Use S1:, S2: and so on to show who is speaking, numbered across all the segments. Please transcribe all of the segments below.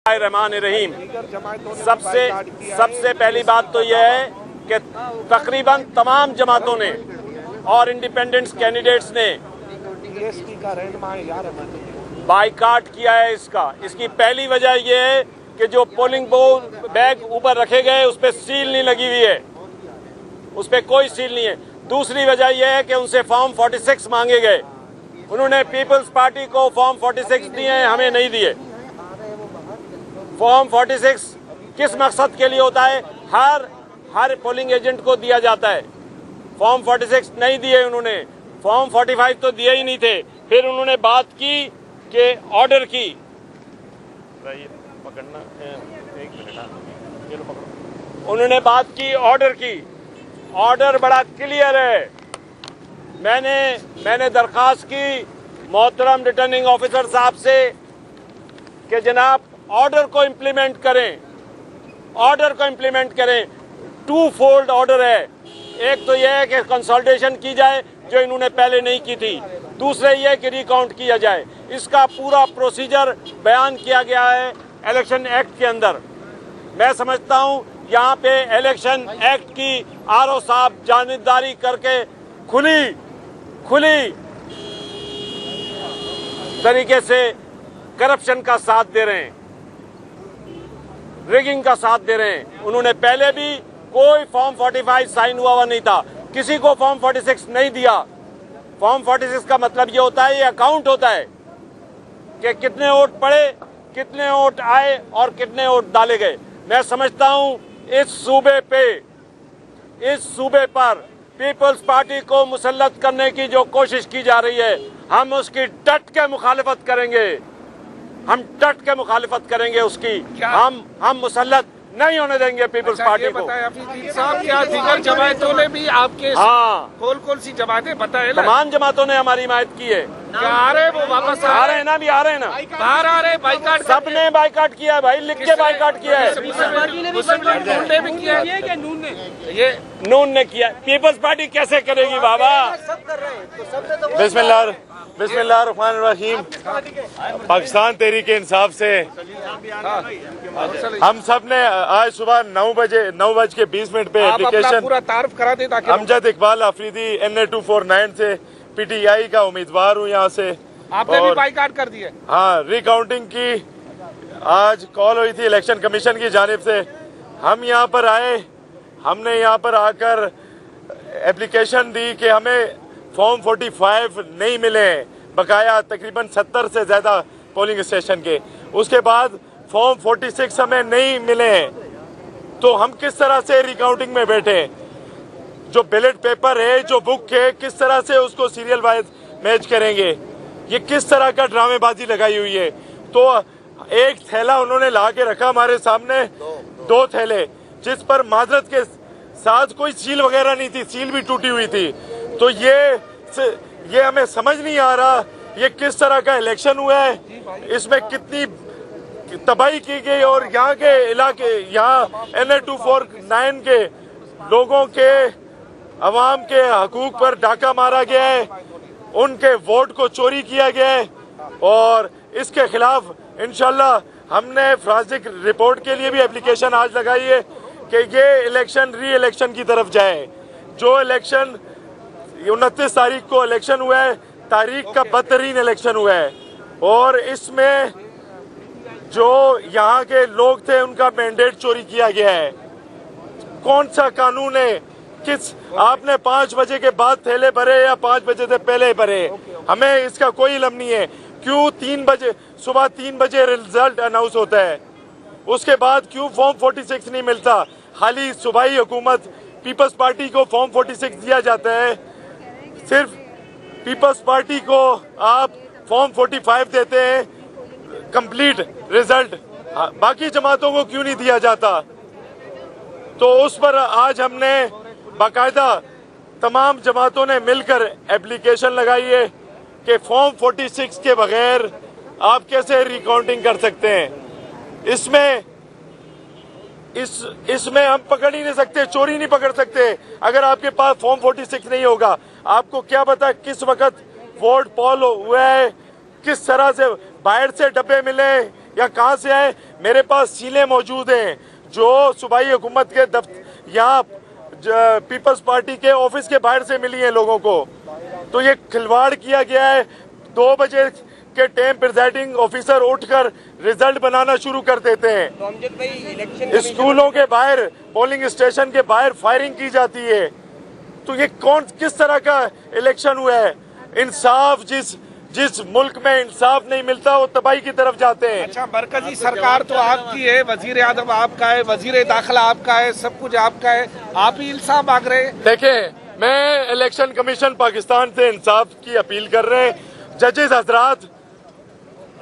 S1: रहमानिर्रहीम। सबसे पहली बात तो यह है कि तकरीबन तमाम जमातों ने और इंडिपेंडेंट कैंडिडेट्स ने बाइकाट किया है। इसकी पहली वजह यह है कि जो पोलिंग बैग ऊपर रखे गए उस पर सील नहीं लगी हुई है, उस पर कोई सील नहीं है। दूसरी वजह यह है कि उनसे फॉर्म 46 मांगे गए। उन्होंने पीपल्स पार्टी को फॉर्म 46 दिए हैं, हमें नहीं दिए। फॉर्म 46 किस मकसद के लिए होता है? हर पोलिंग एजेंट को दिया जाता है। फॉर्म 46 नहीं दिए उन्होंने। फॉर्म 45 तो दिए ही नहीं थे। फिर उन्होंने बात की कि ऑर्डर की, पकड़ना एक मिनट, उन्होंने बात की ऑर्डर की। ऑर्डर बड़ा क्लियर है। मैंने दरखास्त की मोहतरम रिटर्निंग ऑफिसर साहब से कि जनाब ऑर्डर को इम्प्लीमेंट करें, ऑर्डर को इम्प्लीमेंट करें। टू फोल्ड ऑर्डर है। एक तो यह है कि कंसल्टेशन की जाए जो इन्होंने पहले नहीं की थी, दूसरे ये कि रिकाउंट किया जाए। इसका पूरा प्रोसीजर बयान किया गया है इलेक्शन एक्ट के अंदर। मैं समझता हूं यहाँ पे इलेक्शन एक्ट की आरओ साहब जानिबदारी करके खुली तरीके से करप्शन का साथ दे रहे हैं, रिगिंग का साथ दे रहे हैं। उन्होंने पहले भी कोई फॉर्म 45 साइन हुआ नहीं था, किसी को फॉर्म 46 नहीं दिया। फॉर्म 46 का मतलब ये होता है, ये अकाउंट होता है कि कितने वोट पड़े, कितने वोट आए और कितने वोट डाले गए। मैं समझता हूं इस सूबे पर पीपल्स पार्टी को मुसल्लत करने की जो कोशिश की जा रही है, हम उसकी डट के मुखालिफत करेंगे। हम डट के मुखालिफत करेंगे उसकी। हम मुसल्लत नहीं होने देंगे पीपल्स पार्टी को।
S2: साहब क्या दीगर जमातों ने भी आपके कौन सी जमातें बताए?
S1: तमाम जमातों ने हमारी हिमायत की है।
S2: क्या आ रहे वो वापस
S1: आ रहे हैं ना, भी आ रहे हैं ना,
S2: बाहर आ रहे बाइकाट।
S1: सबने बाइकाट किया है भाई, लिख के बाइकाट किया है।
S2: मुसलमान ने भी किया है कि
S1: नून ने किया। पीपल्स पार्टी कैसे करेगी बाबा?
S3: बिस्मिल्लाहिर्रहमानिर्रहीम। पाकिस्तान तहरीक इंसाफ से हम सब ने आज सुबह 9:20 पे एप्लीकेशन
S2: पूरा तारुफ करा दे ताकि
S3: अमजद इकबाल आफरीदी NA 249 से PTI का उम्मीदवार हूँ यहाँ से।
S2: आपने भी बाइकाट कर दिए?
S3: हाँ, रिकाउंटिंग की आज कॉल हुई थी इलेक्शन कमीशन की जानिब से। हम यहाँ पर आए, हमने यहाँ पर आकर एप्लीकेशन दी कि हमें फॉर्म 45 नहीं मिले, बकाया तकरीबन 70 से ज्यादा पोलिंग स्टेशन के। उसके बाद फॉर्म 46 हमें नहीं मिले, तो हम किस तरह से रिकाउंटिंग में बैठे? जो बैलेट पेपर है, जो बुक है, किस तरह से उसको सीरियल वाइज मैच करेंगे? ये किस तरह का ड्रामेबाजी लगाई हुई है। तो एक थैला उन्होंने ला के रखा हमारे सामने, दो थैले, जिस पर माजरत के साथ कोई सील वगैरह नहीं थी, सील भी टूटी हुई थी। तो ये हमें समझ नहीं आ रहा ये किस तरह का इलेक्शन हुआ है, इसमें कितनी तबाही की गई और यहाँ के इलाके, यहाँ NA 249 के लोगों के, अवाम के हकूक पर डाका मारा गया है, उनके वोट को चोरी किया गया है। और इसके खिलाफ इंशाल्लाह हमने फॉरेंसिक रिपोर्ट के लिए भी एप्लीकेशन आज लगाई है कि ये इलेक्शन री इलेक्शन की तरफ जाए। जो इलेक्शन 29 तारीख को इलेक्शन हुआ है, तारीख का बदतरीन इलेक्शन हुआ है, और इसमें जो यहाँ के लोग थे उनका मैंडेट चोरी किया गया है। कौन सा कानून है? आपने 5 बजे के बाद थैले भरे या 5 बजे से पहले भरे? हमें इसका कोई इल्म नहीं है। क्यों सुबह 3 बजे रिजल्ट अनाउंस होता है, उसके बाद क्यों फॉर्म 46 नहीं मिलता? खाली सूबाई हुकूमत पीपल्स पार्टी को फॉर्म 46 दिया जाता है, सिर्फ पीपल्स पार्टी को आप फॉर्म 45 देते हैं कंप्लीट रिजल्ट, बाकी जमातों को क्यों नहीं दिया जाता? तो उस पर आज हमने बाकायदा तमाम जमातों ने मिलकर एप्लीकेशन लगाई है कि फॉर्म 46 के बगैर आप कैसे रिकाउंटिंग कर सकते हैं। इसमें हम पकड़ ही नहीं सकते, चोरी नहीं पकड़ सकते। अगर आपके पास फॉर्म 46 नहीं होगा, आपको क्या पता किस वक्त वोट पोल हुआ है, किस तरह से बाहर से डब्बे मिले, या कहां से आए? मेरे पास सीलें मौजूद हैं जो सूबाई हुकूमत के यहाँ पीपल्स पार्टी के ऑफिस के बाहर से मिली है लोगों को। तो ये खिलवाड़ किया गया है। 2 बजे के टाइम प्रिजाइडिंग ऑफिसर उठकर रिजल्ट बनाना शुरू कर देते हैं।
S4: तो अमजद भाई, इलेक्शन
S3: स्कूलों के बाहर, पोलिंग स्टेशन के बाहर फायरिंग की जाती है। तो ये किस तरह का इलेक्शन हुआ है? इंसाफ जिस मुल्क में इंसाफ नहीं मिलता वो तबाही की तरफ जाते हैं।
S2: अच्छा, मरकजी सरकार तो आपकी है, वजीर आजम आपका है, वजीर दाखिला आपका है, सब कुछ आपका है, आप ही इंसाफ मांग रहे हैं।
S3: देखें, मैं इलेक्शन कमीशन पाकिस्तान से इंसाफ की अपील कर रहे हैं। जजेस हजरात,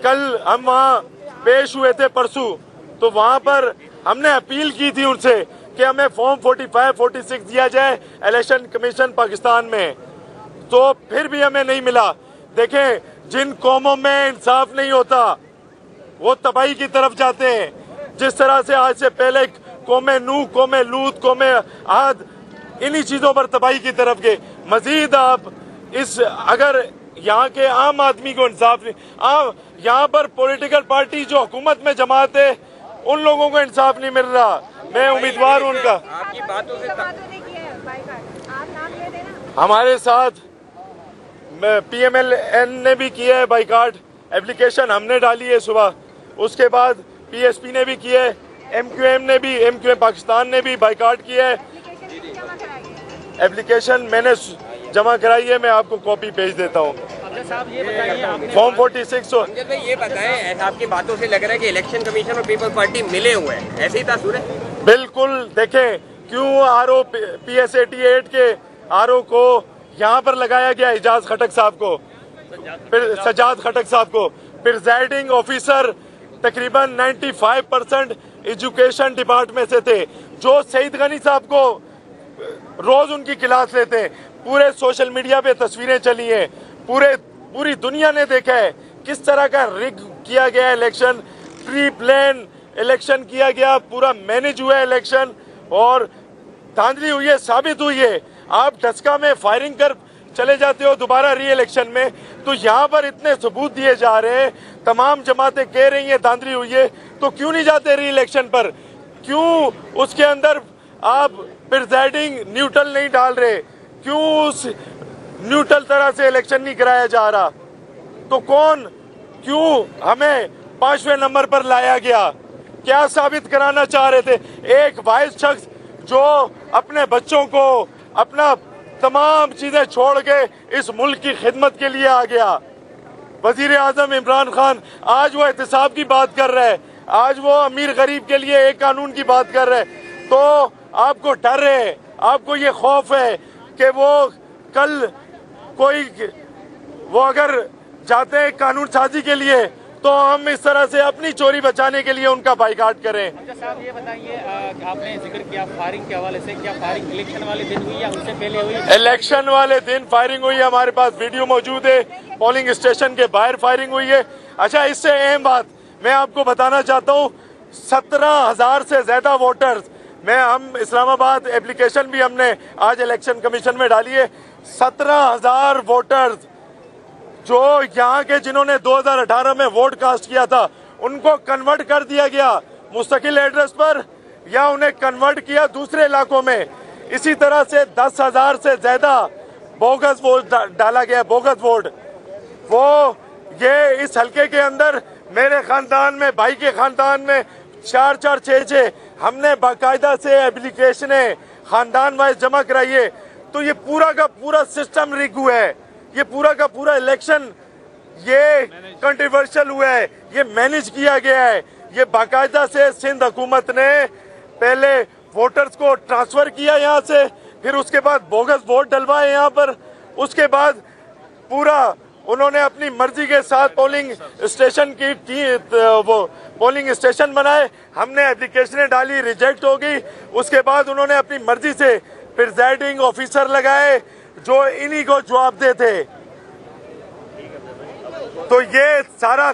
S3: कल हम वहाँ पेश हुए थे परसों, तो वहाँ पर हमने अपील की थी उनसे कि हमें फॉर्म 45, 46 दिया जाए इलेक्शन कमीशन पाकिस्तान में, तो फिर भी हमें नहीं मिला। देखें, जिन कौमों में इंसाफ नहीं होता वो तबाही की तरफ जाते हैं। जिस तरह से आज से पहले कौमे नूह, कौमे लूत, कौमे आद, इन्हीं चीजों पर तबाही की तरफ गए। मजीद आप अगर यहाँ के आम आदमी को इंसाफ नहीं, यहाँ पर पॉलिटिकल पार्टी जो हुकूमत में जमात है उन लोगों को इंसाफ नहीं मिल रहा। मैं उम्मीदवार हूँ उनका।
S4: आपकी बातों से
S3: हमारे साथ PMLN ने भी किया है बाइकाट, एप्लीकेशन हमने डाली है सुबह। उसके बाद PSP ने भी किया है, MQM पाकिस्तान ने भी बाइकाट किया है। एप्लीकेशन मैंने जमा कराई है, मैं आपको कॉपी भेज देता हूँ। फॉर्म 46।
S4: अमजद भाई, ये बताएं, आपकी बातों से लग रहा है कि इलेक्शन कमीशन और पीपल्स पार्टी मिले हुए हैं, ऐसे ही तासुर है?
S3: बिल्कुल। देखें, क्यों RO PS 88 के RO को यहाँ पर लगाया गया, इजाज खटक साहब को, फिर सजाद खटक साहब को। प्रिजाइडिंग ऑफिसर तकरीबन 95% एजुकेशन डिपार्टमेंट से थे, जो सईद गनी साहब को रोज उनकी क्लास लेते हैं। पूरे सोशल मीडिया पे तस्वीरें चली हैं, पूरी दुनिया ने देखा है किस तरह का रिग किया गया इलेक्शन, प्री प्लान इलेक्शन किया गया, पूरा मैनेज हुआ इलेक्शन और धांधली हुई है, साबित हुई है। आप डस्का में फायरिंग कर चले जाते हो दोबारा री इलेक्शन में, तो यहाँ पर इतने सबूत दिए जा रहे हैं, तमाम जमातें कह रही हैं धांधली हुई है, तो क्यों नहीं जाते री इलेक्शन पर? क्यों उसके अंदर आप प्रिजाइडिंग न्यूट्रल नहीं डाल रहे? क्यों उस न्यूट्रल तरह से इलेक्शन नहीं कराया जा रहा? तो क्यों हमें 5वें नंबर पर लाया गया? क्या साबित कराना चाह रहे थे? एक वाइस शख्स जो अपने बच्चों को, अपना तमाम चीजें छोड़ के इस मुल्क की खिदमत के लिए आ गया। वजीर आजम इमरान खान आज वो एहतिसाब की बात कर रहे हैं, आज वो अमीर गरीब के लिए एक कानून की बात कर रहे हैं। तो आपको डर है, आपको ये खौफ है कि वो अगर जाते हैं कानून साजी के लिए तो हम इस तरह से अपनी चोरी बचाने के लिए उनका बाइकाट करें।
S5: अच्छा साहब, ये बताइए, आपने जिक्र किया फायरिंग के हवाले से, क्या फायरिंग इलेक्शन वाले दिन हुई या उससे पहले हुई?
S3: इलेक्शन वाले दिन फायरिंग हुई, हमारे पास वीडियो मौजूद है, पोलिंग स्टेशन के बाहर फायरिंग हुई है। अच्छा, इससे अहम बात मैं आपको बताना चाहता हूँ, 17,000 से ज्यादा वोटर्स, हम इस्लामाबाद एप्लीकेशन भी हमने आज इलेक्शन कमीशन में डाली है, 17,000 वोटर्स जो यहाँ के जिन्होंने 2018 में वोट कास्ट किया था उनको कन्वर्ट कर दिया गया मुस्तकिल एड्रेस पर, या उन्हें कन्वर्ट किया दूसरे इलाकों में। इसी तरह से 10,000 से ज्यादा बोगस वोट डाला गया, बोगस वोट। ये इस हल्के के अंदर मेरे खानदान में, भाई के खानदान में 4-4, 6-6 हमने बाकायदा से एप्लीकेशनें खानदान वाइज जमा कराई है। तो ये पूरा का पूरा सिस्टम रिग हुआ है, ये पूरा का पूरा इलेक्शन ये कंट्रोवर्शियल हुआ है, ये मैनेज किया गया है। ये बाकायदा से सिंध हुकूमत ने पहले वोटर्स को ट्रांसफर किया यहाँ से, फिर उसके बाद बोगस वोट डलवाए यहाँ पर, उसके बाद पूरा उन्होंने अपनी मर्जी के साथ पोलिंग स्टेशन वो पोलिंग स्टेशन बनाए। हमने एप्लीकेशनें डाली, रिजेक्ट हो गई। उसके बाद उन्होंने अपनी मर्जी से प्रिजाइडिंग ऑफिसर लगाए जो इन्हीं को जवाब देते। तो ये सारा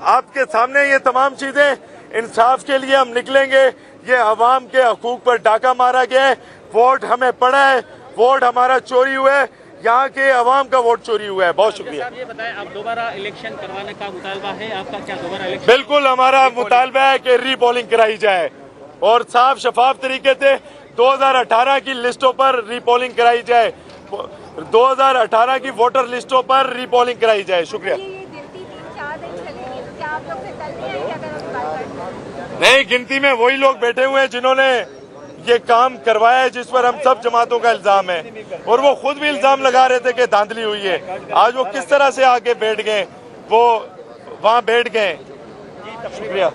S3: आपके सामने, ये तमाम चीजें, इंसाफ के लिए हम निकलेंगे। ये अवाम के हकूक पर डाका मारा गया है, वोट हमें पड़ा है, वोट हमारा चोरी हुआ है। यहाँ के अवाम का वोट चोरी हुआ है। बहुत शुक्रिया।
S5: साहब ये बताएं, अब दोबारा इलेक्शन करवाने का मुतालबा है आपका? क्या दोबारा इलेक्शन?
S3: बिल्कुल हमारा मुतालबा है कि रीपोलिंग कराई जाए और साफ शफाफ तरीके से 2018 की लिस्टों पर रीपोलिंग कराई जाए, 2018 की वोटर लिस्टों पर रीपोलिंग कराई जाए। शुक्रिया।
S6: ये गिनती 3-4 दिन चलेगी, तो क्या आप लोग फिर कल नहीं आएंगे अगर हम बात करते हैं?
S3: नहीं, गिनती में वही लोग बैठे हुए हैं जिन्होंने ये काम करवाया है, जिस पर हम सब जमातों का इल्जाम है, और वो खुद भी इल्जाम लगा रहे थे कि धांधली हुई है। आज वो किस तरह से आके बैठ गए, वो वहां बैठ गए। शुक्रिया।